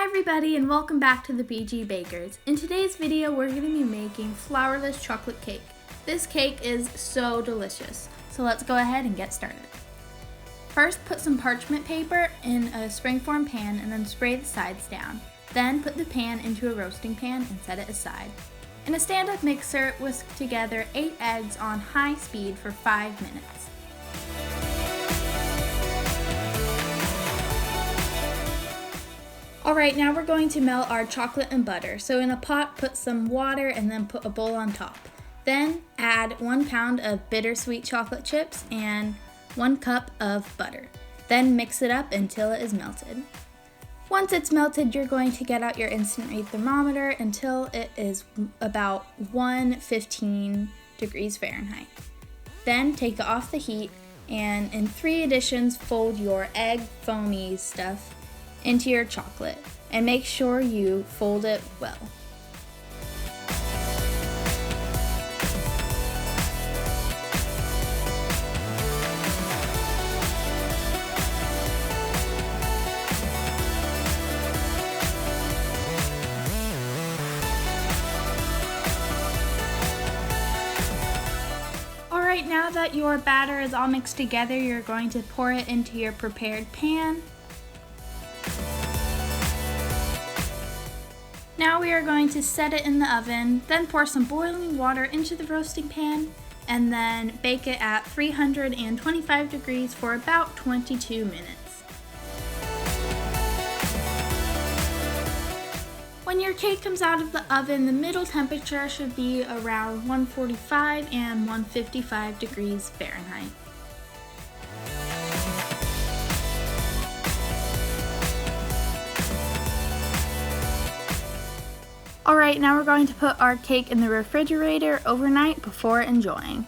everybody and welcome back to the BG Bakers. In today's video we're going to be making flourless chocolate cake. This cake is so delicious, so let's go ahead and get started. First, put some parchment paper in a springform pan and then spray the sides down. Then put the pan into a roasting pan and set it aside. In a stand-up mixer, whisk together 8 eggs on high speed for 5 minutes. Alright, now we're going to melt our chocolate and butter. So in a pot, put some water and then put a bowl on top. Then add 1 pound of bittersweet chocolate chips and 1 cup of butter. Then mix it up until it is melted. Once it's melted, you're going to get out your instant read thermometer until it is about 115 degrees Fahrenheit. Then take it off the heat and in 3 additions fold your egg foamy stuff into your chocolate and make sure you fold it well. Alright, now that your batter is all mixed together, you're going to pour it into your prepared pan. Now we are going to set it in the oven, then pour some boiling water into the roasting pan, and then bake it at 325 degrees for about 22 minutes. When your cake comes out of the oven, the middle temperature should be around 145 and 155 degrees Fahrenheit. Alright, now we're going to put our cake in the refrigerator overnight before enjoying.